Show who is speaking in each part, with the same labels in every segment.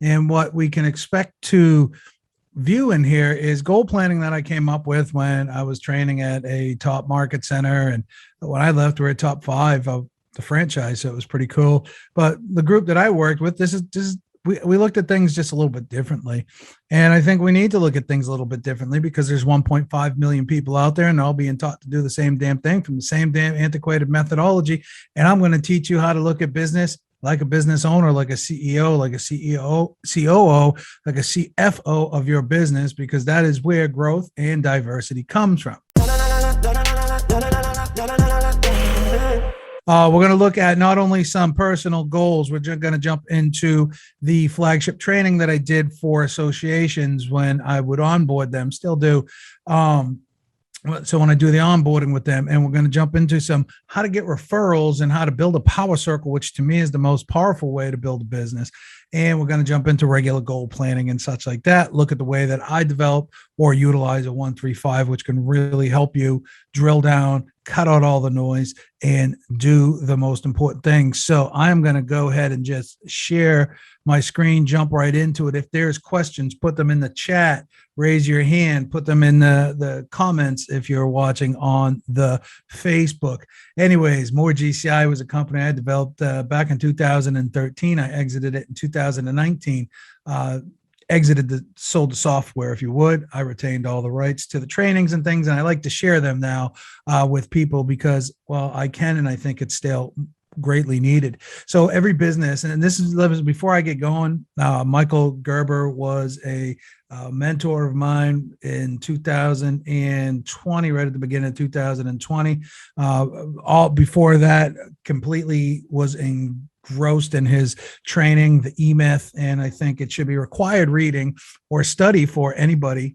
Speaker 1: And what we can expect to view in here is goal planning that I came up with when I was training at a top market center. And when I left, we were top five of the franchise. So it was pretty cool. But the group that I worked with, we looked at things just a little bit differently. And I think we need to look at things a little bit differently because there's 1.5 million people out there and they're all being taught to do the same damn thing from the same damn antiquated methodology. And I'm going to teach you how to look at business like a business owner, like a CEO, like a CEO, COO, like a CFO of your business, because that is where growth and diversity comes from. We're going to look at not only some personal goals, we're just going to jump into the flagship training that I did for associations when I would onboard them, still do. So when I do the onboarding with them, and we're going to jump into some how to get referrals and how to build a power circle, which to me is the most powerful way to build a business. And we're going to jump into regular goal planning and such like that. Look at the way that I develop or utilize a 1-3-5, which can really help you drill down, cut out all the noise, and do the most important things. So I'm going to go ahead and just share my screen, jump right into it. If there's questions, put them in the chat, raise your hand, put them in the comments if you're watching on the Facebook. Anyways, More GCI was a company I developed back in 2013. I exited it in 2019. Sold the software, if you would. I retained all the rights to the trainings and things, and I like to share them now with people because, well, I can, and I think it's still greatly needed. So every business, and this is before I get going, Michael Gerber was a mentor of mine in 2020, right at the beginning of 2020. All before that, completely was engrossed in his training, the E-Myth, and I think it should be required reading or study for anybody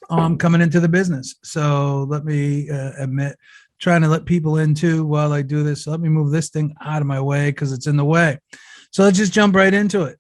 Speaker 1: coming into the business. So let me admit, trying to let people into while I do this. So let me move this thing out of my way because it's in the way. So let's just jump right into it.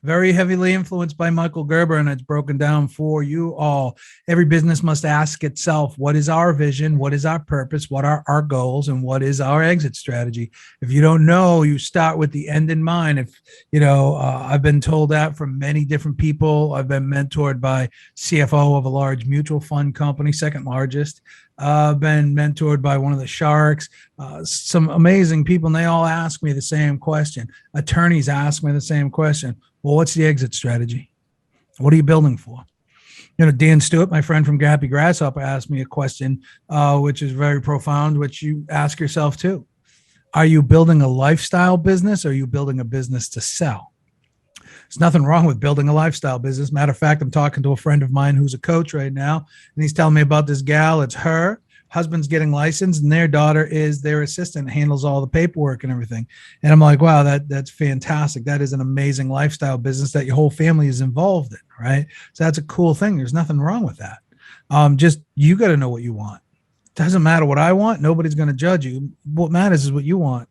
Speaker 1: Very heavily influenced by Michael Gerber, and it's broken down for you all. Every business must ask itself, what is our vision? What is our purpose? What are our goals? And what is our exit strategy? If you don't know, you start with the end in mind. If, I've been told that from many different people. I've been mentored by CFO of a large mutual fund company, second largest. Been mentored by one of the sharks, some amazing people, and they all ask me the same question. Attorneys ask me the same question. Well, what's the exit strategy? What are you building for? Dan Stewart, my friend from Happy Grasshopper, asked me a question, which is very profound, which you ask yourself too. Are you building a lifestyle business, or are you building a business to sell? There's nothing wrong with building a lifestyle business. Matter of fact, I'm talking to a friend of mine who's a coach right now, and he's telling me about this gal. It's her husband's getting licensed, and their daughter is their assistant, handles all the paperwork and everything. And I'm like, wow, that's fantastic. That is an amazing lifestyle business that your whole family is involved in, right? So that's a cool thing. There's nothing wrong with that. Just you got to know what you want. It doesn't matter what I want. Nobody's going to judge you. What matters is what you want.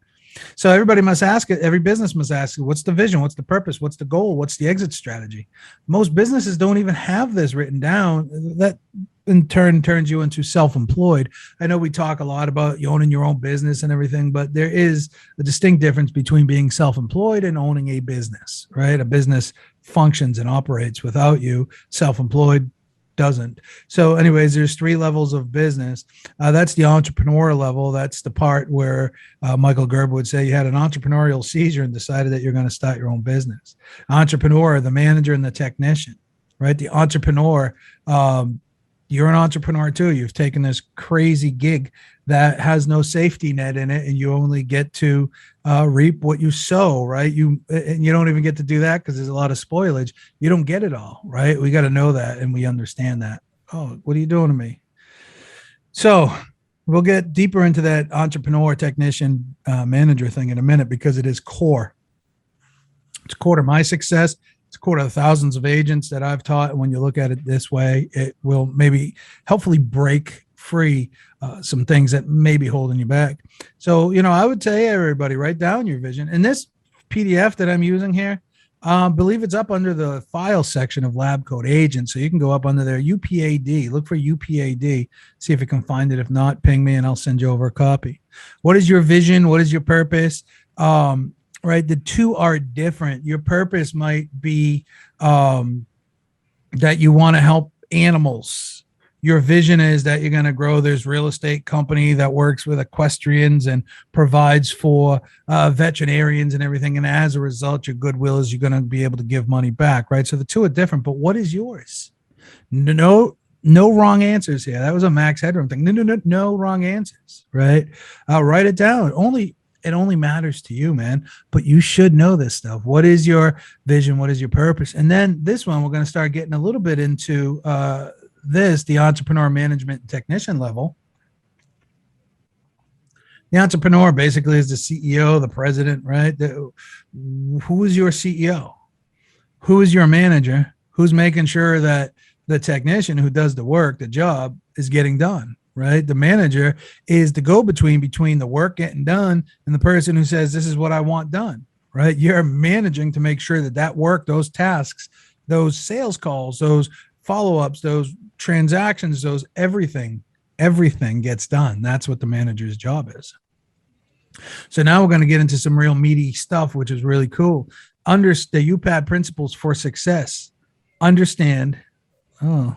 Speaker 1: So everybody must ask it. Every business must ask it. What's the vision? What's the purpose? What's the goal? What's the exit strategy? Most businesses don't even have this written down. That in turn turns you into self-employed. I know we talk a lot about you owning your own business and everything, but there is a distinct difference between being self-employed and owning a business, right? A business functions and operates without you. Self-employed doesn't. So anyways, there's 3 levels of business. That's the entrepreneur level. That's the part where Michael Gerber would say you had an entrepreneurial seizure and decided that you're going to start your own business. Entrepreneur, the manager and the technician, right? The entrepreneur, you're an entrepreneur too. You've taken this crazy gig that has no safety net in it, and you only get to reap what you sow, right? You don't even get to do that because there's a lot of spoilage. You don't get it all, right? We got to know that, and we understand that. Oh, what are you doing to me? So we'll get deeper into that entrepreneur, technician, manager thing in a minute because it is core. It's core to my success. It's core to the thousands of agents that I've taught. And when you look at it this way, it will maybe helpfully break free some things that may be holding you back. So, I would say everybody write down your vision. And this PDF that I'm using here, I believe it's up under the file section of Lab Coat Agent. So you can go up under there, UPAD, look for UPAD, see if you can find it. If not, ping me and I'll send you over a copy. What is your vision? What is your purpose? right? The two are different. Your purpose might be that you want to help animals. Your vision is that you're going to grow this real estate company that works with equestrians and provides for veterinarians and everything. And as a result, your goodwill is you're going to be able to give money back, right? So the two are different, but what is yours? No wrong answers here. That was a Max Headroom thing. No wrong answers, right? Write it down. It only matters to you, man. But you should know this stuff. What is your vision? What is your purpose? And then this one, we're going to start getting a little bit into the entrepreneur management technician level. The entrepreneur basically is the CEO, the president, right? Who is your CEO? Who is your manager? Who's making sure that the technician who does the work, the job, is getting done? Right? The manager is the go-between between the work getting done and the person who says, this is what I want done, right? You're managing to make sure that that work, those tasks, those sales calls, those follow-ups, those transactions, those everything gets done. That's what the manager's job is. So now we're going to get into some real meaty stuff, which is really cool. Under the UPAD principles for success, understand, the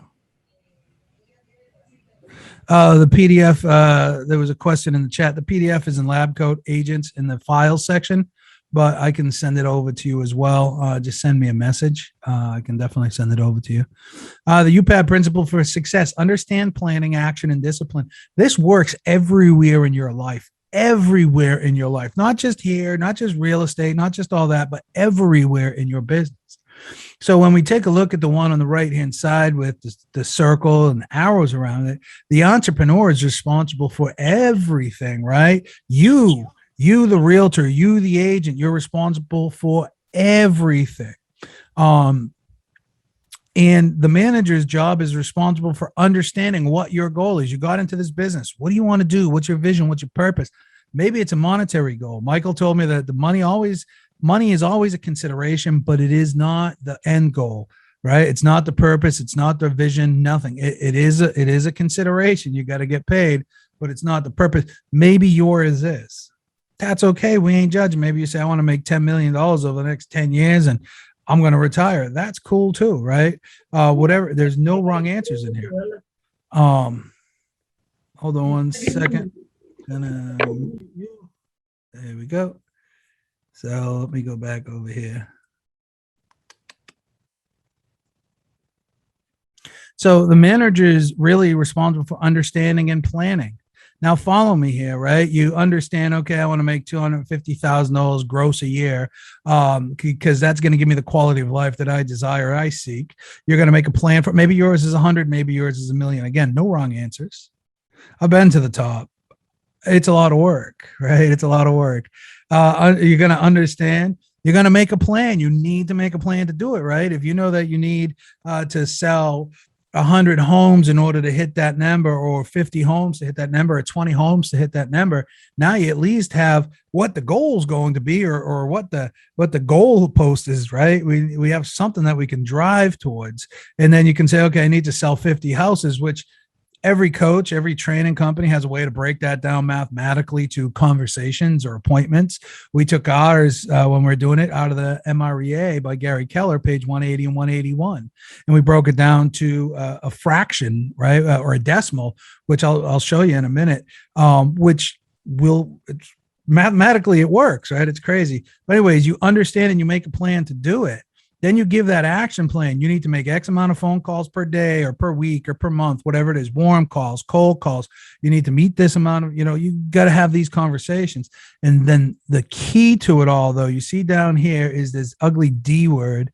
Speaker 1: PDF, there was a question in the chat. The PDF is in Lab Coat Agents in the files section, but I can send it over to you as well. Just send me a message. I can definitely send it over to you. The UPAD principle for success, understand planning, action, and discipline. This works everywhere in your life. Everywhere in your life, not just here, not just real estate, not just all that, but everywhere in your business. So when we take a look at the one on the right-hand side with the circle and the arrows around it, the entrepreneur is responsible for everything, right? You, the realtor, you, the agent, you're responsible for everything. And the manager's job is responsible for understanding what your goal is. You got into this business. What do you want to do? What's your vision? What's your purpose? Maybe it's a monetary goal. Michael told me that money is always a consideration, but it is not the end goal, right? It's not the purpose. It's not the vision, nothing. It is a consideration. You got to get paid, but it's not the purpose. Maybe yours is. That's okay. We ain't judging. Maybe you say, I want to make $10 million over the next 10 years and I'm going to retire. That's cool too, right? Whatever. There's no wrong answers in here. Hold on one second. There we go. So let me go back over here. So the manager is really responsible for understanding and planning. Now follow me here, right? You understand, okay, I want to make $250,000 gross a year because that's going to give me the quality of life that I desire, I seek. You're going to make a plan for, maybe yours is 100, maybe yours is 1 million. Again, no wrong answers. I've been to the top. It's a lot of work, right? It's a lot of work. You're going to understand. You're going to make a plan. You need to make a plan to do it, right? If you know that you need to sell 100 homes in order to hit that number, or 50 homes to hit that number, or 20 homes to hit that number, now you at least have what the goal is going to be, or what the goal post is, right? We have something that we can drive towards. And then you can say, okay, I need to sell 50 houses, which every coach, every training company has a way to break that down mathematically to conversations or appointments. We took ours when we're doing it out of the MREA by Gary Keller, page 180 and 181. And we broke it down to a fraction, right? Or a decimal, which I'll show you in a minute, which will mathematically it works, right? It's crazy. But anyways, you understand and you make a plan to do it. Then you give that action plan. You need to make X amount of phone calls per day or per week or per month, whatever it is, warm calls, cold calls. You need to meet this amount of, you got to have these conversations. And then the key to it all, though, you see down here is this ugly D word,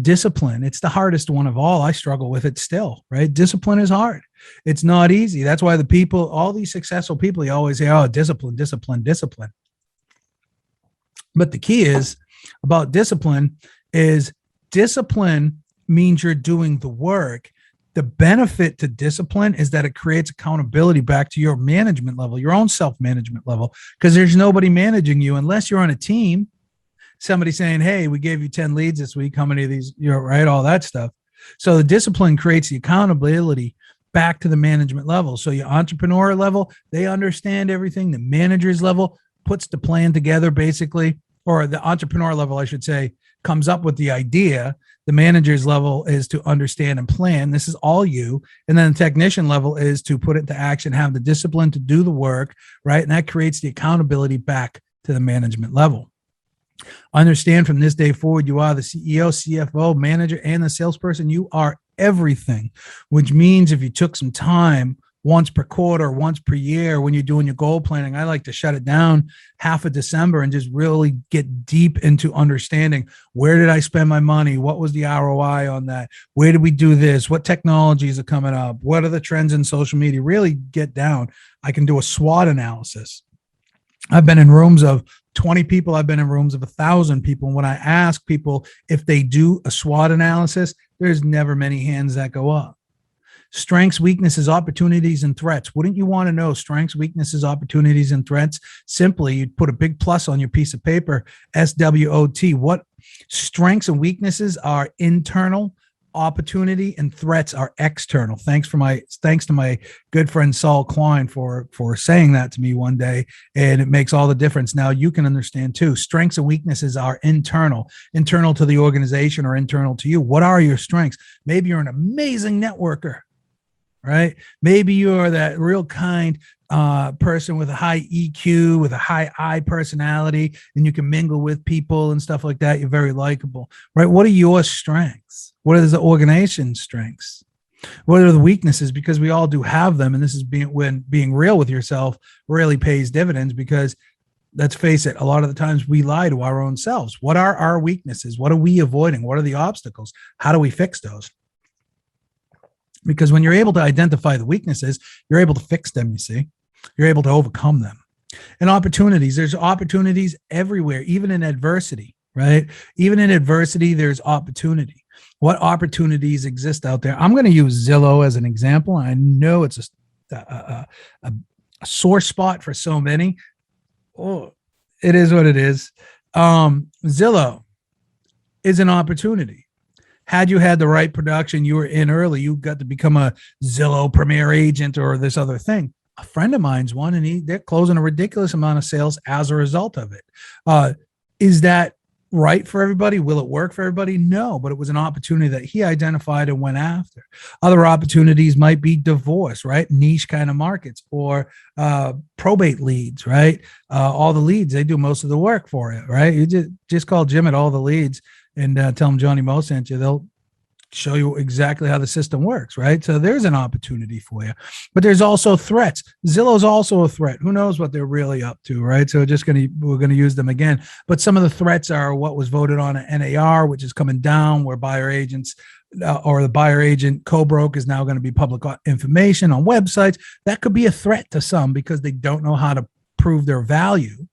Speaker 1: discipline. It's the hardest one of all. I struggle with it still, right? Discipline is hard. It's not easy. That's why the people, all these successful people, you always say, oh, discipline, discipline, discipline. But the key is about discipline is discipline means you're doing the work. The benefit to discipline is that it creates accountability back to your management level, your own self-management level, because there's nobody managing you unless you're on a team. Somebody saying, hey, we gave you 10 leads this week. How many of these, right? All that stuff. So the discipline creates the accountability back to the management level. So your entrepreneur level, they understand everything. The manager's level puts the plan together basically or the entrepreneur level, I should say, comes up with the idea. The manager's level is to understand and plan. This is all you. And then the technician level is to put it into action, have the discipline to do the work, right? And that creates the accountability back to the management level. Understand from this day forward, you are the CEO, CFO, manager, and the salesperson. You are everything, which means if you took some time once per quarter, once per year, when you're doing your goal planning, I like to shut it down half of December and just really get deep into understanding, where did I spend my money? What was the ROI on that? Where did we do this? What technologies are coming up? What are the trends in social media? Really get down. I can do a SWOT analysis. I've been in rooms of 20 people. I've been in rooms of 1,000 people. And when I ask people if they do a SWOT analysis, there's never many hands that go up. Strengths, weaknesses, opportunities, and threats. Wouldn't you want to know strengths, weaknesses, opportunities, and threats? Simply, you'd put a big plus on your piece of paper, SWOT. What strengths and weaknesses are internal, opportunity and threats are external. Thanks to my good friend Saul Klein for saying that to me one day, and it makes all the difference. Now you can understand too. Strengths and weaknesses are internal to the organization or internal to you. What are your strengths? Maybe you're an amazing networker, right? Maybe you're that real kind person with a high EQ, with a high I personality, and you can mingle with people and stuff like that. You're very likable, right? What are your strengths? What are the organization's strengths? What are the weaknesses? Because we all do have them. And this is when being real with yourself really pays dividends, because let's face it, a lot of the times we lie to our own selves. What are our weaknesses? What are we avoiding? What are the obstacles? How do we fix those? Because when you're able to identify the weaknesses, you're able to fix them, you see. You're able to overcome them. And opportunities, there's opportunities everywhere, even in adversity, right? Even in adversity, there's opportunity. What opportunities exist out there? I'm going to use Zillow as an example. I know it's a sore spot for so many. Oh, it is what it is. Zillow is an opportunity. Had you had the right production, you were in early, you got to become a Zillow Premier Agent or this other thing. A friend of mine's one, and they're closing a ridiculous amount of sales as a result of it. Is that right for everybody? Will it work for everybody? No, but it was an opportunity that he identified and went after. Other opportunities might be divorce, right? Niche kind of markets, or probate leads, right? All the leads, they do most of the work for it, right? You just call Jim at All the Leads and tell them Johnny Mo sent you. They'll show you exactly how the system works, right? So there's an opportunity for you. But there's also threats. Zillow's also a threat. Who knows what they're really up to, right? So we're gonna use them again. But some of the threats are what was voted on at NAR, which is coming down, where buyer agents or the buyer agent co-broke is now going to be public information on websites. That could be a threat to some because they don't know how to prove their value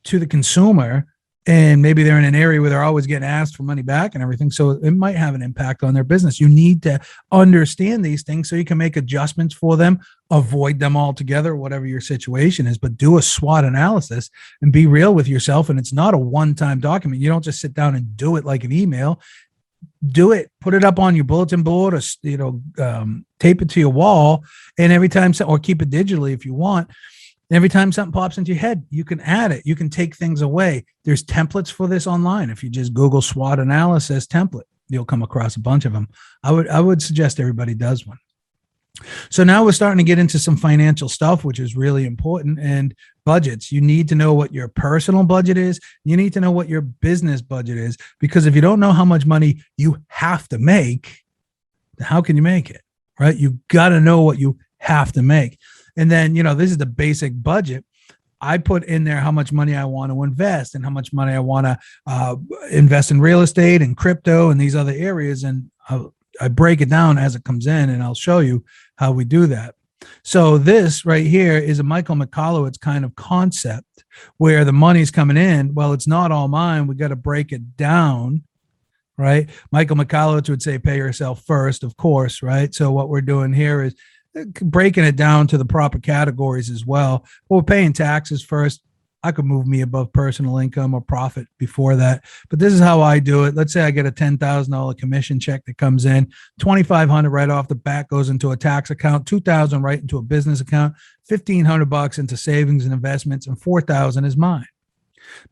Speaker 1: to the consumer. And maybe they're in an area where they're always getting asked for money back and everything. So it might have an impact on their business. You need to understand these things so you can make adjustments for them, avoid them altogether, whatever your situation is, but do a SWOT analysis and be real with yourself. And it's not a one-time document. You don't just sit down and do it like an email. Do it, put it up on your bulletin board, or, tape it to your wall. And every time, or keep it digitally if you want. Every time something pops into your head, you can add it. You can take things away. There's templates for this online. If you just Google SWOT analysis template, you'll come across a bunch of them. I would suggest everybody does one. So now we're starting to get into some financial stuff, which is really important, and budgets. You need to know what your personal budget is. You need to know what your business budget is, because if you don't know how much money you have to make, how can you make it, right? You got to know what you have to make. And then, this is the basic budget. I put in there how much money I want to invest and how much money I want to invest in real estate and crypto and these other areas. And I break it down as it comes in, and I'll show you how we do that. So this right here is a Michael Michalowicz kind of concept where the money's coming in. Well, it's not all mine. We got to break it down, right? Michael Michalowicz would say, pay yourself first, of course, right? So what we're doing here is breaking it down to the proper categories as well. Well, we're paying taxes first. I could move me above personal income or profit before that, but this is how I do it. Let's say I get a $10,000 commission check that comes in, $2,500 right off the bat goes into a tax account, $2,000 right into a business account, $1,500 into savings and investments, and $4,000 is mine.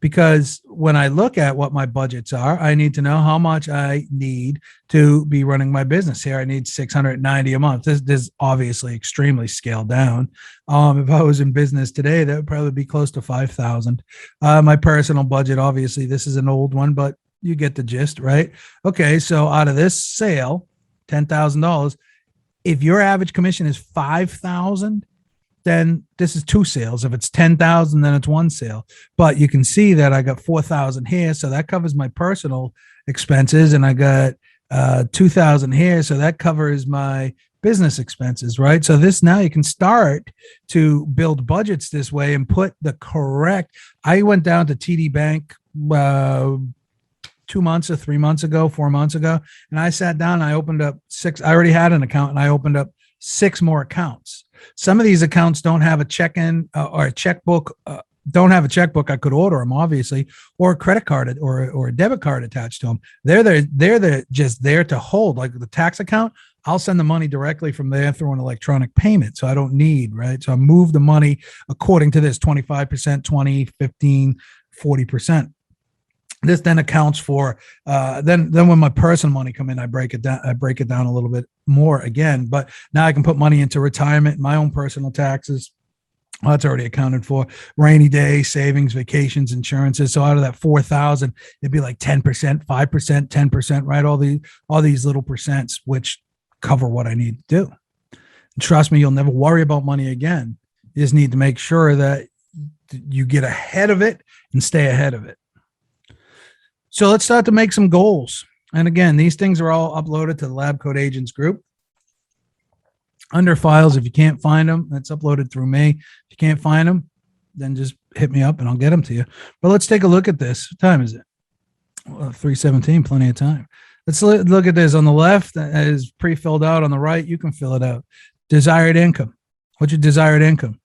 Speaker 1: because when I look at what my budgets are, I need to know how much I need to be running my business here. I need 690 a month. This is obviously extremely scaled down. If I was in business today, that would probably be close to 5,000. My personal budget, obviously, this is an old one, but you get the gist, right? Okay, so out of this sale, $10,000. If your average commission is 5,000, then this is two sales. If it's 10,000, then it's one sale. But you can see that I got 4,000 here, so that covers my personal expenses, and I got 2,000 here, so that covers my business expenses, right? So this, now you can start to build budgets this way and put the correct. I went down to TD Bank 2 months or 3 months ago, 4 months ago, and I sat down and I opened up six. I already had an account, and I opened up 6 more accounts. Some of these accounts don't have a check-in or a checkbook, don't have a checkbook. I could order them, obviously, or a credit card or a debit card attached to them. They're just there to hold. Like the tax account, I'll send the money directly from there through an electronic payment. So I don't need, right? So I move the money according to this 25%, 20, 15, 40%. This then accounts for then when my personal money come in, I break it down a little bit more again. But now I can put money into retirement, my own personal taxes. Well, that's already accounted for. Rainy day, savings, vacations, insurances. So out of that 4,000, it'd be like 10%, 5%, 10%, right? All these little percents, which cover what I need to do. And trust me, you'll never worry about money again. You just need to make sure that you get ahead of it and stay ahead of it. So let's start to make some goals. And again, these things are all uploaded to the Lab Coat Agents group. Under files, if you can't find them, that's uploaded through me. If you can't find them, then just hit me up and I'll get them to you. But let's take a look at this. What time is it? Well, 3:17, plenty of time. Let's look at this. On the left, that is pre-filled out. On the right, you can fill it out. Desired income. What's your desired income?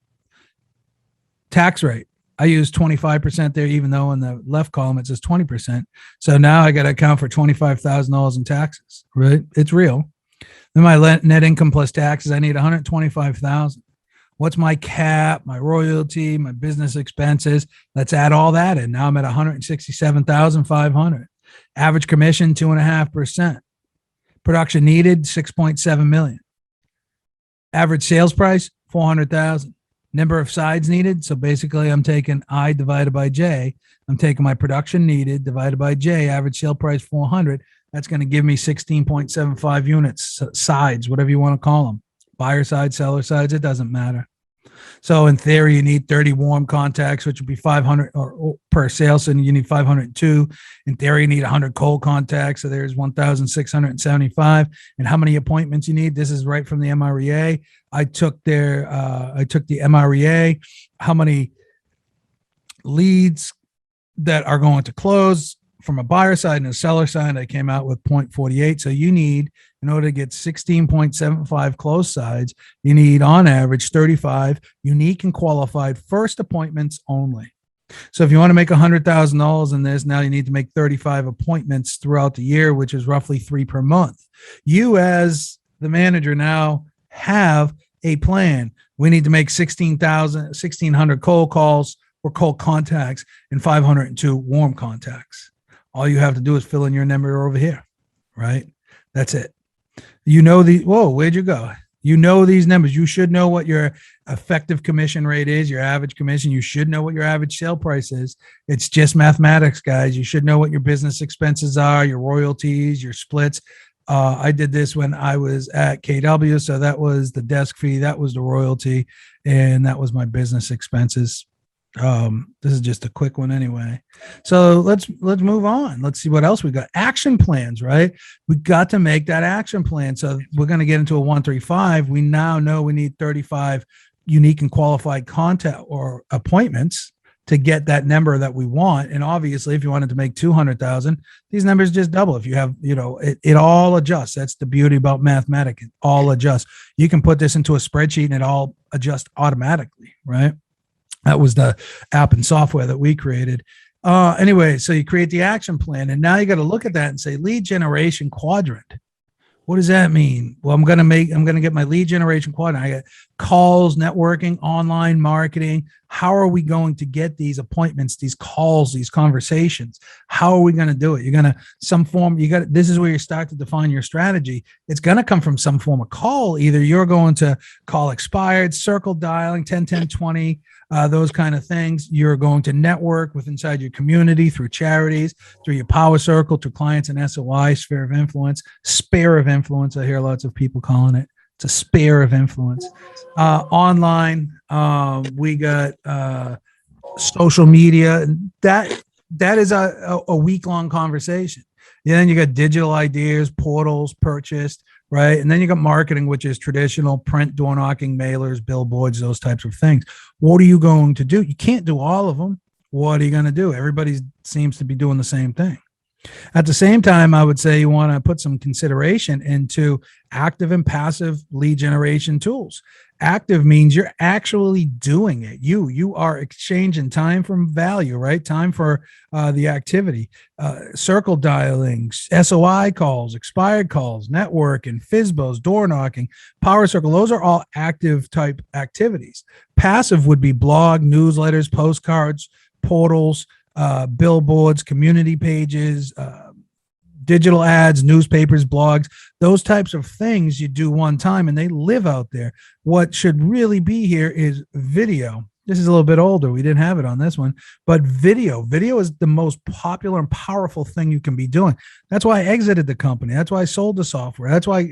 Speaker 1: Tax rate. I use 25% there, even though in the left column it says 20%. So now I got to account for $25,000 in taxes, right? It's real. Then my net income plus taxes, I need $125,000. What's my cap, my royalty, my business expenses? Let's add all that in. Now I'm at $167,500. Average commission, 2.5%. Production needed, 6.7 million. Average sales price, 400,000. Number of sides needed. So basically I'm taking I divided by J. I'm taking my production needed divided by J, average sale price 400. That's going to give me 16.75 units, sides, whatever you want to call them. Buyer side, seller sides, it doesn't matter. So in theory, you need 30 warm contacts, which would be 500 or per sale. So you need 502. In theory, you need 100 cold contacts. So there's 1,675. And how many appointments you need? This is right from the MREA. I took the MREA. How many leads that are going to close from a buyer side and a seller side? I came out with 0.48. So you need, in order to get 16.75 closed sides, you need on average 35 unique and qualified first appointments only. So if you want to make $100,000 in this, now you need to make 35 appointments throughout the year, which is roughly 3 per month. You as the manager now have a plan. We need to make 1,600 cold calls or cold contacts and 502 warm contacts. All you have to do is fill in your number over here, right? That's it. You know whoa, where'd you go? You know these numbers. You should know what your effective commission rate is, your average commission. You should know what your average sale price is. It's just mathematics, guys. You should know what your business expenses are, your royalties, your splits. I did this when I was at KW. So that was the desk fee. That was the royalty. And that was my business expenses. This is just a quick one anyway. So let's move on. Let's see what else we got. Action plans, right? We got to make that action plan. So we're going to get into a 135. We now know we need 35 unique and qualified contact or appointments to get that number that we want. And obviously, if you wanted to make 200,000, these numbers just double. If you have, it all adjusts. That's the beauty about mathematics. It all adjusts. You can put this into a spreadsheet and it all adjusts automatically, right? That was the app and software that we created. Anyway, so you create the action plan, and now you got to look at that and say lead generation quadrant. What does that mean? Well, I'm going to get my lead generation quadrant. I got calls, networking, online marketing. How are we going to get these appointments, these calls, these conversations? How are we going to do it? You're going to some form, this is where you start to define your strategy. It's going to come from some form of call. Either you're going to call expired, circle dialing, 10, 10, 20, those kind of things. You're going to network with inside your community through charities, through your power circle, through clients and SOI, sphere of influence, sphere of influence. I hear lots of people calling it. It's a sphere of influence. Online, we got social media. That is a week-long conversation. And then you got digital ideas, portals purchased, right? And then you got marketing, which is traditional print, door knocking, mailers, billboards, those types of things. What are you going to do? You can't do all of them. What are you going to do? Everybody seems to be doing the same thing. At the same time, I would say you want to put some consideration into active and passive lead generation tools. Active means you're actually doing it. You are exchanging time from value, right? Time for the activity. Circle dialing, SOI calls, expired calls, networking, FISBOs, door knocking, power circle. Those are all active type activities. Passive would be blog, newsletters, postcards, portals, billboards, community pages, digital ads, newspapers, blogs, those types of things you do one time and they live out there. What should really be here is video. This is a little bit older. We didn't have it on this one, but video is the most popular and powerful thing you can be doing. That's why I exited the company. That's why I sold the software. That's why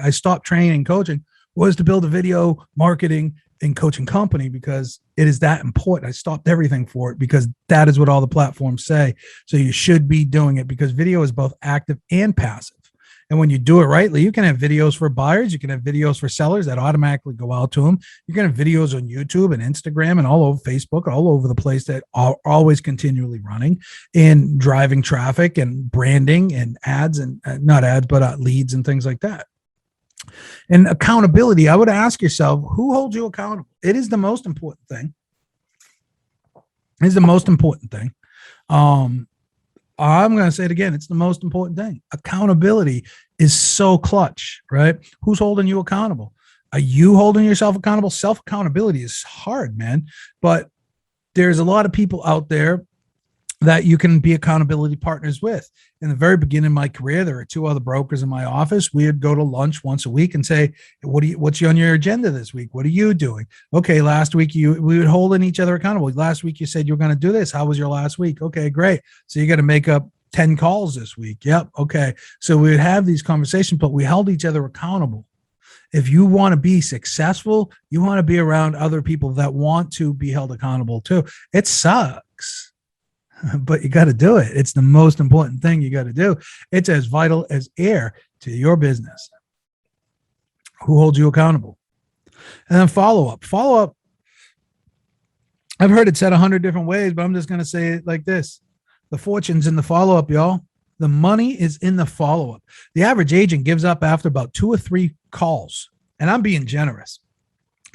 Speaker 1: I stopped training and coaching, was to build a video marketing and coaching company, because it is that important. I stopped everything for it because that is what all the platforms say. So you should be doing it, because video is both active and passive. And when you do it rightly, you can have videos for buyers. You can have videos for sellers that automatically go out to them. You can have videos on YouTube and Instagram and all over Facebook, all over the place, that are always continually running and driving traffic and branding and ads, and not ads, but leads and things like that. And accountability, I would ask yourself, who holds you accountable? It is the most important thing. It's the most important thing. I'm going to say it again. It's the most important thing. Accountability is so clutch, right? Who's holding you accountable? Are you holding yourself accountable? Self-accountability is hard, man. But there's a lot of people out there that you can be accountability partners with. In the very beginning of my career, there were 2 other brokers in my office. We would go to lunch once a week and say, what's on your agenda this week? What are you doing? Okay, last week we would hold each other accountable. Last week you said you were going to do this. How was your last week? Okay, great. So you got to make up 10 calls this week. Yep. Okay. So we would have these conversations, but we held each other accountable. If you want to be successful, you want to be around other people that want to be held accountable too. It sucks, but you got to do it. It's the most important thing you got to do. It's as vital as air to your business. Who holds you accountable? And then follow up. I've heard it said 100 different ways, but I'm just going to say it like this. The fortune's in the follow-up, y'all. The money is in the follow-up. The average agent gives up after about 2 or 3 calls. And I'm being generous.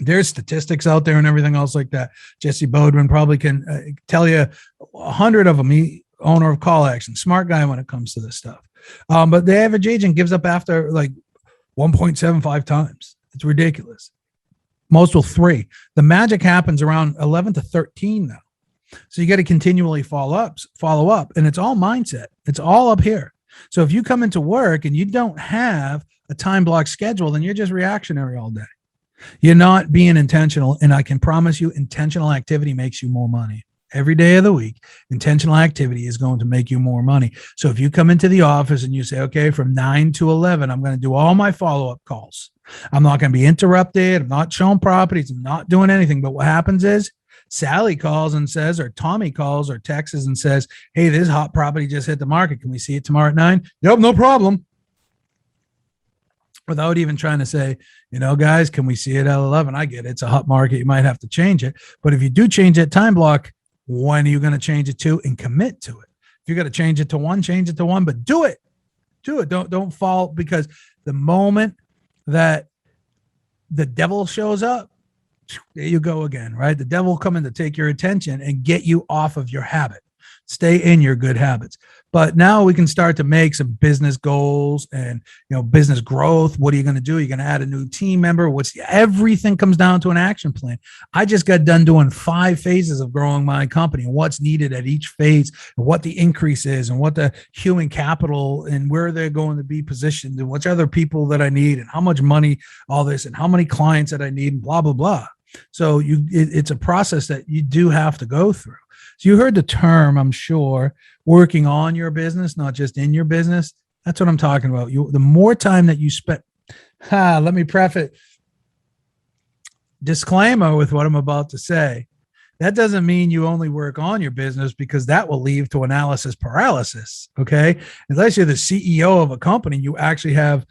Speaker 1: There's statistics out there and everything else like that. Jesse Bodwin probably can tell you 100 of them. He, owner of Call Action, smart guy when it comes to this stuff. But the average agent gives up after like 1.75 times. It's ridiculous. Most will 3. The magic happens around 11 to 13 now. So you got to continually follow up, and it's all mindset. It's all up here. So if you come into work and you don't have a time block schedule, then you're just reactionary all day. You're not being intentional. And I can promise you, intentional activity makes you more money. Every day of the week, intentional activity is going to make you more money. So if you come into the office and you say, okay, from 9 to 11, I'm going to do all my follow-up calls. I'm not going to be interrupted. I'm not showing properties. I'm not doing anything. But what happens is Sally calls and says, or Tommy calls or texts and says, hey, this hot property just hit the market. Can we see it tomorrow at 9? Yep, no problem. Without even trying to say, guys, can we see it at 11? I get it. It's a hot market. You might have to change it. But if you do change that time block, when are you going to change it to and commit to it? If you got to change it to 1, change it to 1, but do it. Do it. Don't fall, because the moment that the devil shows up, there you go again, right? The devil will come in to take your attention and get you off of your habit. Stay in your good habits. But now we can start to make some business goals and, business growth. What are you going to do? You're going to add a new team member. Everything comes down to an action plan. I just got done doing 5 phases of growing my company and what's needed at each phase and what the increase is and what the human capital and where they're going to be positioned and which other people that I need and how much money, all this, and how many clients that I need and blah, blah, blah. So it's a process that you do have to go through. So you heard the term, I'm sure, working on your business, not just in your business. That's what I'm talking about. The more time that you spend, let me preface disclaimer with what I'm about to say. That doesn't mean you only work on your business, because that will lead to analysis paralysis. Okay. Unless you're the CEO of a company, you actually have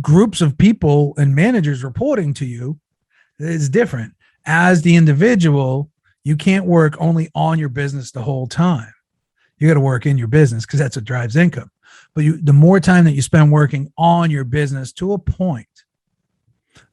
Speaker 1: groups of people and managers reporting to you. It's different. As the individual, you can't work only on your business the whole time. You got to work in your business because that's what drives income. But the more time that you spend working on your business to a point,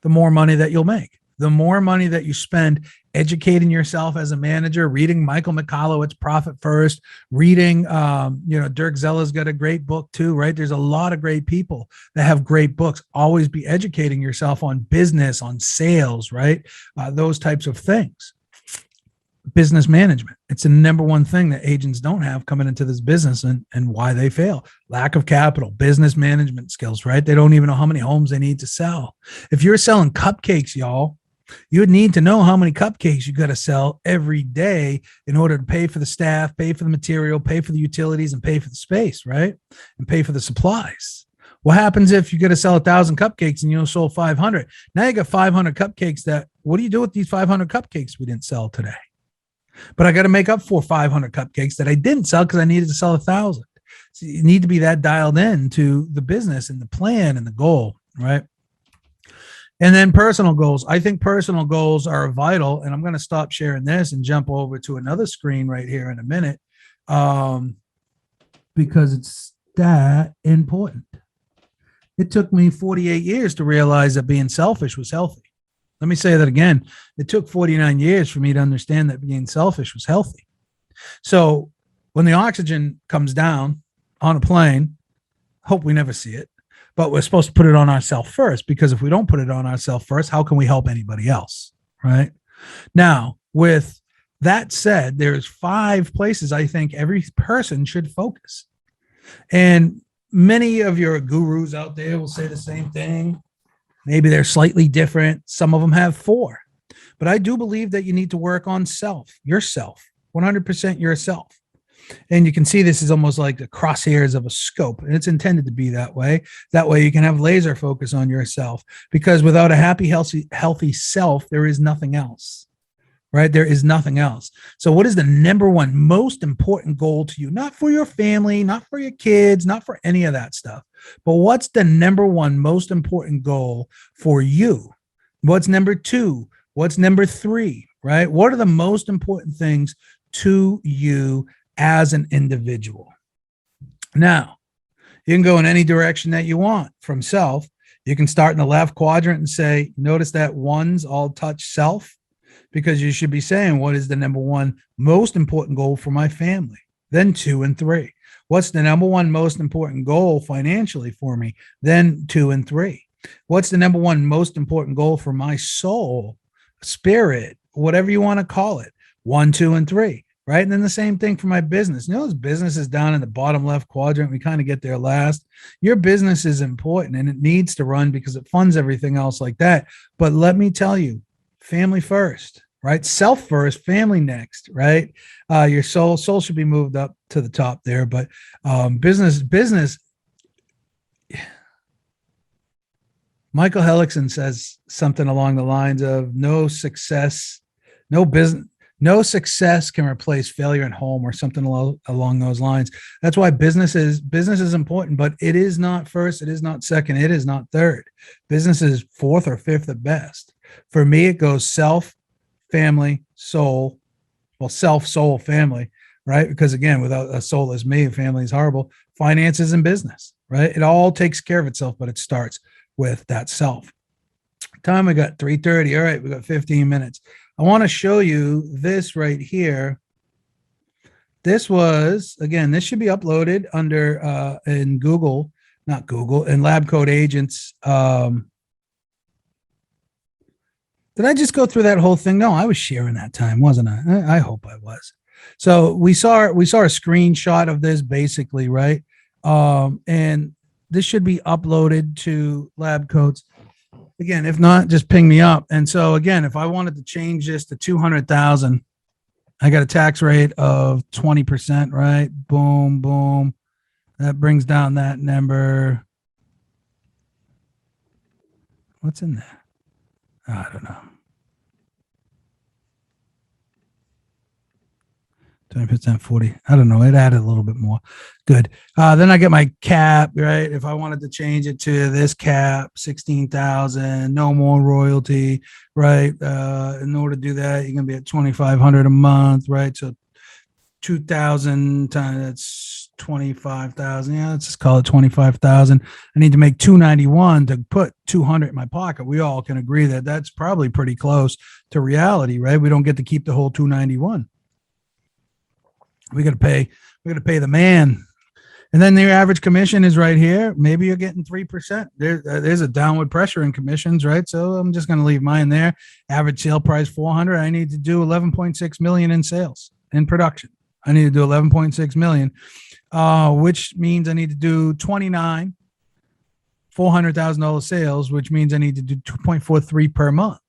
Speaker 1: the more money that you'll make. The more money that you spend educating yourself as a manager, reading Michael Michalowicz, Profit First, reading, Dirk Zeller's got a great book too, right? There's a lot of great people that have great books. Always be educating yourself on business, on sales, right? Those types of things. Business management. It's the number one thing that agents don't have coming into this business and why they fail. Lack of capital, business management skills, right? They don't even know how many homes they need to sell. If you're selling cupcakes, y'all, you would need to know how many cupcakes you got to sell every day in order to pay for the staff, pay for the material, pay for the utilities, and pay for the space, right? And pay for the supplies. What happens if you got to sell 1,000 cupcakes and you only sold 500? Now you got 500 cupcakes what do you do with these 500 cupcakes we didn't sell today? But I got to make up for 500 cupcakes that I didn't sell because I needed to sell 1,000. So you need to be that dialed in to the business and the plan and the goal, right? And then personal goals. I think personal goals are vital. And I'm going to stop sharing this and jump over to another screen right here in a minute, because it's that important. It took me 48 years to realize that being selfish was healthy. Let me say that again. It took 49 years for me to understand that being selfish was healthy. So when the oxygen comes down on a plane, hope we never see it, but we're supposed to put it on ourselves first, because if we don't put it on ourselves first, how can we help anybody else? Right? Now, with that said, there's 5 places I think every person should focus. And many of your gurus out there will say the same thing. Maybe they're slightly different. Some of them have 4. But I do believe that you need to work on yourself, 100% yourself. And you can see this is almost like the crosshairs of a scope. And it's intended to be that way. That way you can have laser focus on yourself. Because without a happy, healthy self, there is nothing else. Right? There is nothing else. So what is the number one most important goal to you? Not for your family, not for your kids, not for any of that stuff. But what's the number one most important goal for you? What's number 2? What's number 3? Right? What are the most important things to you as an individual? Now, you can go in any direction that you want from self. You can start in the left quadrant and say, notice that ones all touch self. Because you should be saying, what is the number one most important goal for my family? Then 2 and 3. What's the number one most important goal financially for me? Then 2 and 3. What's the number one most important goal for my soul, spirit, whatever you want to call it? 1, 2, and 3. Right? And then the same thing for my business. This business is down in the bottom left quadrant. We kind of get there last. Your business is important and it needs to run because it funds everything else like that. But let me tell you, family first. Right? Self first, family next, right? Your soul should be moved up to the top there, but business. Michael Hellickson says something along the lines of no success can replace failure at home, or something along those lines. That's why business is important, but it is not first, it is not second, it is not third. Business is 4th or 5th at best. For me, it goes self, family, soul. Well, self, soul, family, right? Because again, without a soulless me, family is horrible. Finances and business, right? It all takes care of itself, but it starts with that self. Time, we got 3:30. All right, we got 15 minutes. I want to show you this right here This was, again, this should be uploaded under in Google, not Google, in Lab Coat Agents. Did I just go through that whole thing? No, I was sharing that time, wasn't I? I hope I was. So we saw a screenshot of this basically, right? And this should be uploaded to Lab Coats. Again, if not, just ping me up. And so again, if I wanted to change this to 200,000, I got a tax rate of 20%, right? Boom, boom. That brings down that number. What's in there? I don't know. 20%, 40. I don't know. It added a little bit more. Good. Then I get my cap, right? If I wanted to change it to this cap, 16,000, no more royalty, right? In order to do that, you're going to be at 2,500 a month, right? So 2,000 times, that's 25,000. Yeah, let's just call it 25,000. I need to make 291 to put 200 in my pocket. We all can agree that that's probably pretty close to reality, right? We don't get to keep the whole 291. We got to pay the man. And then the average commission is right here. Maybe you're getting 3%. There's a downward pressure in commissions, right? So I'm just going to leave mine there. Average sale price 400. I need to do 11.6 million in sales in production. I need to do 11.6 million, which means I need to do 29 $400,000 sales, which means I need to do 2.43 per month.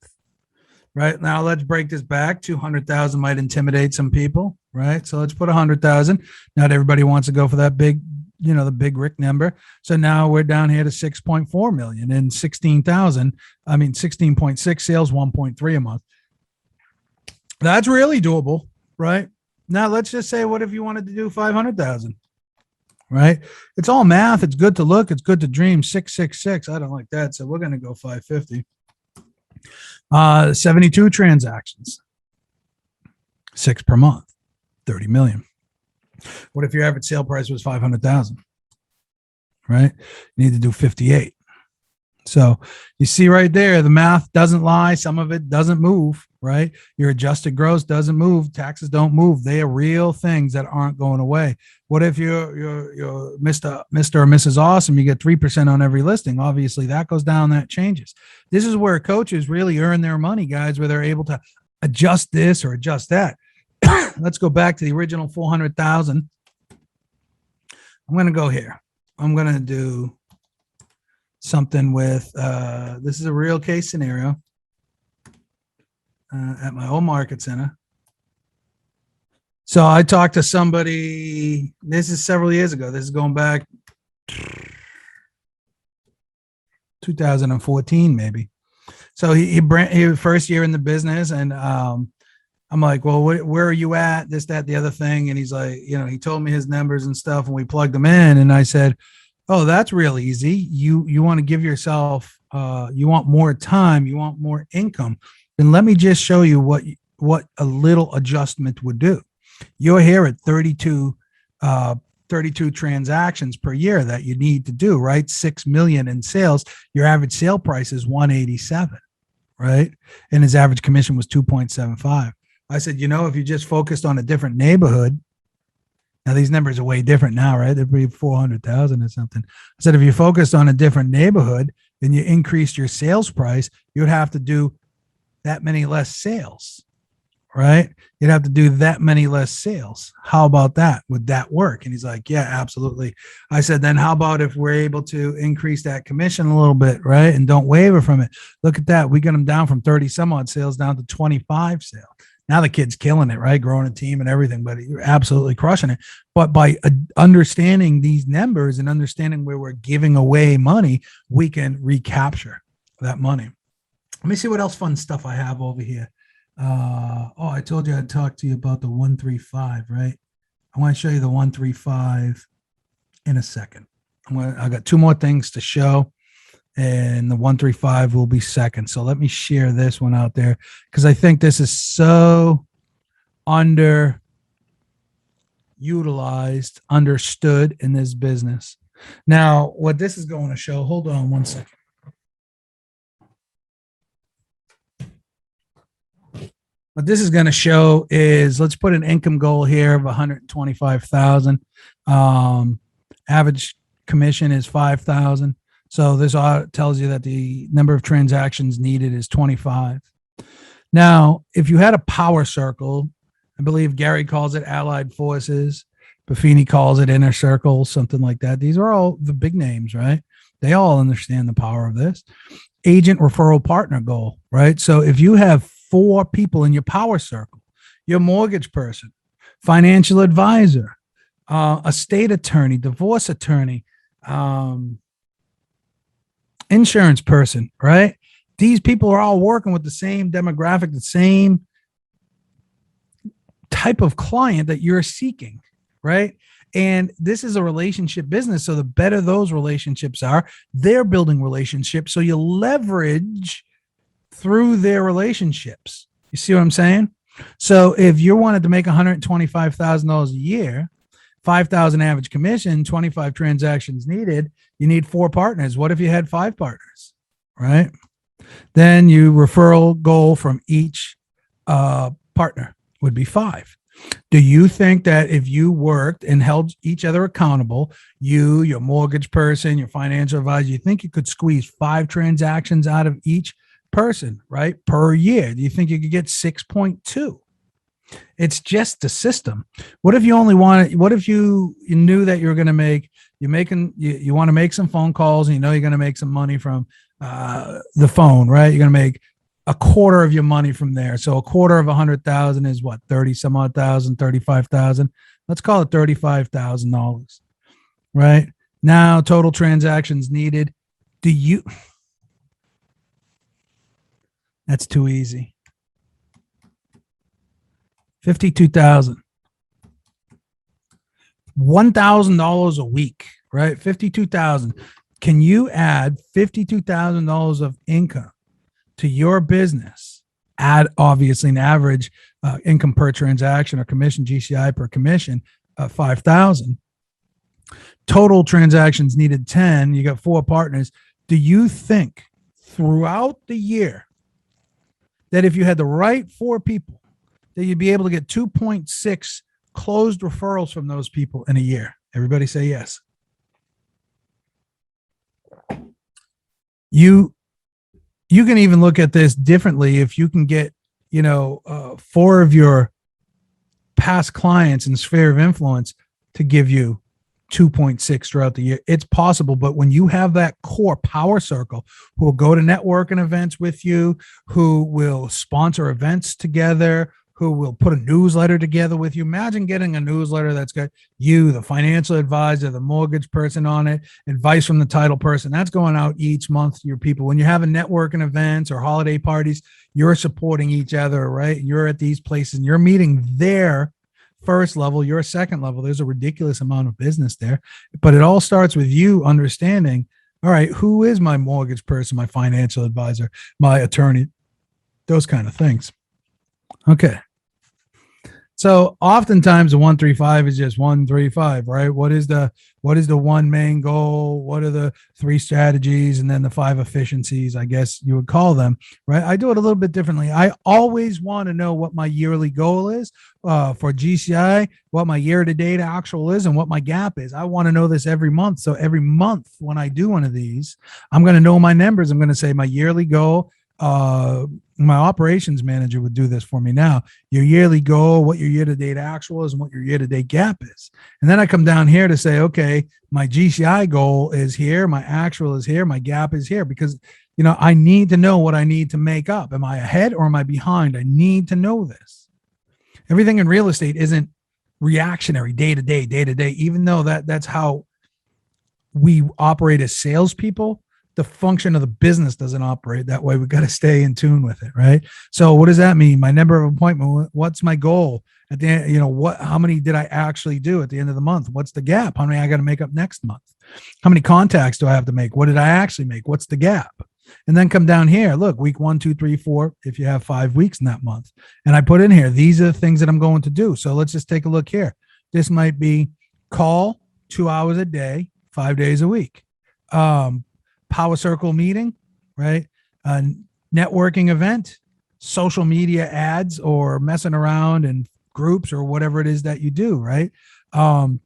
Speaker 1: Right now, let's break this back. 200,000 might intimidate some people, right? So let's put 100,000. Not everybody wants to go for that big, the big Rick number. So now we're down here to 6.4 million and 16,000. I mean, 16.6 sales, 1.3 a month. That's really doable, right? Now let's just say, what if you wanted to do 500,000? Right? It's all math. It's good to look. It's good to dream. 666. I don't like that. So we're going to go 550. 72 transactions, 6 per month, 30 million. What if your average sale price was 500,000? Right? You need to do 58. So you see right there, the math doesn't lie. Some of it doesn't move, right? Your adjusted gross doesn't move. Taxes don't move. They are real things that aren't going away. What if you're Mr. or Mrs. Awesome? You get 3% on every listing. Obviously, that goes down. That changes. This is where coaches really earn their money, guys, where they're able to adjust this or adjust that. Let's go back to the original 400,000. I'm going to go here. I'm going to do something with this is a real case scenario at my old market center. So I talked to somebody, this is several years ago. This is going back 2014, maybe. So he first year in the business, and I'm like, well, where are you at? This, that, the other thing. And he's like, he told me his numbers and stuff, and we plugged them in. And I said, oh, that's real easy. You want to give yourself, you want more time, you want more income. Then let me just show you what a little adjustment would do. You're here at 32 transactions per year that you need to do, right? 6 million in sales. Your average sale price is 187, right? And his average commission was 2.75. I said, if you just focused on a different neighborhood, now these numbers are way different now, right? They're pretty 400,000 or something. I said, if you focused on a different neighborhood and you increased your sales price, you'd have to do that many less sales, right? You'd have to do that many less sales. How about that? Would that work? And he's like, yeah, absolutely. I said, then how about if we're able to increase that commission a little bit, right? And don't waver from it. Look at that. We got them down from 30 some odd sales down to 25 sales. Now the kid's killing it, right? Growing a team and everything, but you're absolutely crushing it. But by understanding these numbers and understanding where we're giving away money, we can recapture that money. Let me see what else fun stuff I have over here. I told you I'd talk to you about the 135, right? I want to show you the 135 in a second. I got 2 more things to show, and the 135 will be second. So let me share this one out there because I think this is so underutilized, understood in this business. Now, what this is going to show, hold on one second. what this is going to show is, let's put an income goal here of 125,000. Average commission is 5,000. So this tells you that the number of transactions needed is 25. Now, if you had a power circle, I believe Gary calls it allied forces. Buffini calls it inner circle, something like that. These are all the big names, right? They all understand the power of this. Agent referral partner goal, right? So if you have 4 people in your power circle, your mortgage person, financial advisor, estate attorney, divorce attorney, insurance person, right? These people are all working with the same demographic, the same type of client that you're seeking, right? And this is a relationship business. So the better those relationships are, they're building relationships. So you leverage through their relationships. You see what I'm saying? So if you wanted to make $125,000 a year, 5,000 average commission, 25 transactions needed, you need 4 partners. What if you had 5 partners, right? Then you referral goal from each partner would be 5. Do you think that if you worked and held each other accountable, you, your mortgage person, your financial advisor, you think you could squeeze 5 transactions out of each person, right, per year? Do you think you could get 6.2? It's just the system. What if you only wanted, what if you knew that you're going to make, you want to make some phone calls and you know you're going to make some money from the phone, right? You're going to make a quarter of your money from there. So a quarter of 100,000 is what, 30 some odd thousand, 35,000. Let's call it $35,000, right? Now total transactions needed. That's too easy. 52,000. $1,000 a week, right? 52,000. Can you add $52,000 of income to your business? Add obviously an average income per transaction or commission, GCI per commission, 5,000. Total transactions needed 10. You got 4 partners. Do you think throughout the year that if you had the right 4 people, that you'd be able to get 2.6 closed referrals from those people in a year? Everybody say yes. You can even look at this differently. If you can get, 4 of your past clients in the sphere of influence to give you 2.6 throughout the year, it's possible. But when you have that core power circle who will go to networking events with you, who will sponsor events together, who will put a newsletter together with you. Imagine getting a newsletter that's got you, the financial advisor, the mortgage person on it, advice from the title person. That's going out each month to your people. When you have a networking events or holiday parties, you're supporting each other, right? You're at these places and you're meeting their first level, your second level. There's a ridiculous amount of business there, but it all starts with you understanding, all right, who is my mortgage person, my financial advisor, my attorney, those kind of things. Okay. So oftentimes the 135 is just 135, right? What is the one main goal? What are the 3 strategies? And then the 5 efficiencies, I guess you would call them, right? I do it a little bit differently. I always want to know what my yearly goal is for GCI, what my year-to-date actual is, and what my gap is. I want to know this every month. So every month when I do one of these, I'm going to know my numbers. I'm going to say my yearly goal. My operations manager would do this for me now. Your yearly goal, what your year-to-date actual is, and what your year-to-date gap is. And then I come down here to say, okay, my GCI goal is here, my actual is here, my gap is here, because I need to know what I need to make up. Am I ahead or am I behind? I need to know this. Everything in real estate isn't reactionary day to day, even though that's how we operate as salespeople. The function of the business doesn't operate that way. We've got to stay in tune with it, right? So what does that mean? My number of appointment, what's my goal at the end? How many did I actually do at the end of the month? What's the gap? How many I got to make up next month? How many contacts do I have to make? What did I actually make? What's the gap? And then come down here, look, week 1, 2, 3, 4, if you have 5 weeks in that month. And I put in here, these are the things that I'm going to do. So let's just take a look here. This might be call 2 hours a day, 5 days a week. Power circle meeting, right? A networking event, social media ads or messing around in groups or whatever it is that you do, right? Um,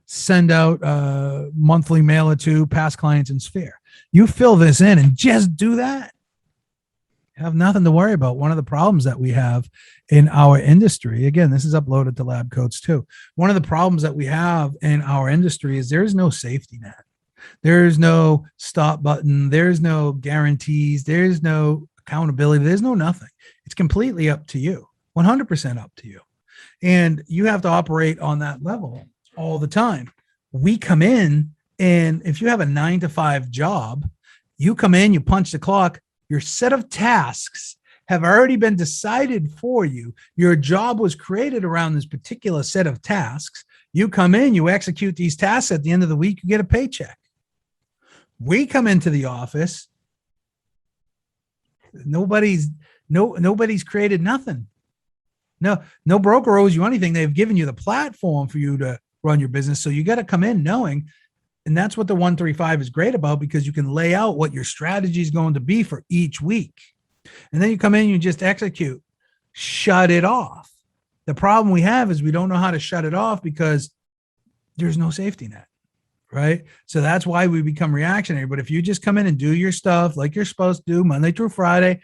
Speaker 1: Send out a monthly mailer to past clients in Sphere. You fill this in and just do that. You have nothing to worry about. One of the problems that we have in our industry, again, this is uploaded to Lab Coats too. One of the problems that we have in our industry is there's no safety net. There's no stop button. There's no guarantees. There's no accountability. There's no nothing. It's completely up to you, 100% up to you. And you have to operate on that level all the time. We come in, and if you have a 9 to 5 job, you come in, you punch the clock, your set of tasks have already been decided for you. Your job was created around this particular set of tasks. You come in, you execute these tasks. At the end of the week, you get a paycheck. We come into the office. Nobody's created nothing. No broker owes you anything. They've given you the platform for you to run your business. So you got to come in knowing, and that's what the 135 is great about, because you can lay out what your strategy is going to be for each week. And then you come in and you just execute, shut it off. The problem we have is we don't know how to shut it off because there's no safety net, right? So that's why we become reactionary. But if you just come in and do your stuff like you're supposed to do Monday through Friday,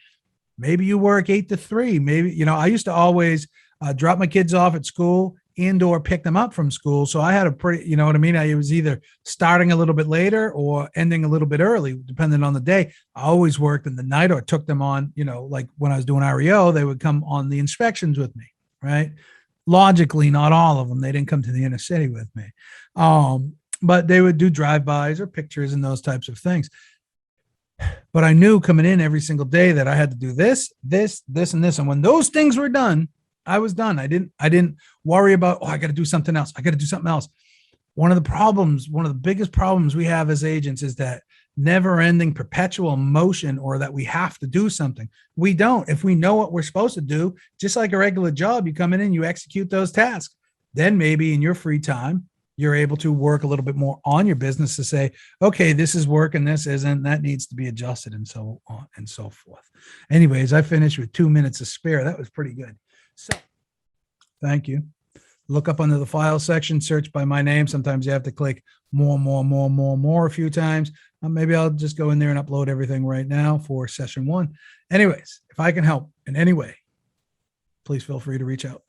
Speaker 1: maybe you work 8 to 3. Maybe, I used to always drop my kids off at school and or pick them up from school. So I had a pretty, you know what I mean? I was either starting a little bit later or ending a little bit early, depending on the day. I always worked in the night or took them on, like when I was doing REO, they would come on the inspections with me, right? Logically, not all of them. They didn't come to the inner city with me. But they would do drive-bys or pictures and those types of things. But I knew coming in every single day that I had to do this, and this. And when those things were done, I was done. I didn't worry about, I got to do something else. I got to do something else. One of the biggest problems we have as agents is that never ending perpetual motion, or that we have to do something. We don't. If we know what we're supposed to do, just like a regular job, you come in and you execute those tasks. Then maybe in your free time, you're able to work a little bit more on your business to say, okay, this is working, this isn't, that needs to be adjusted, and so on and so forth. Anyways, I finished with 2 minutes to spare. That was pretty good. So thank you. Look up under the file section, search by my name. Sometimes you have to click more a few times. Maybe I'll just go in there and upload everything right now for session 1. Anyways, if I can help in any way, please feel free to reach out.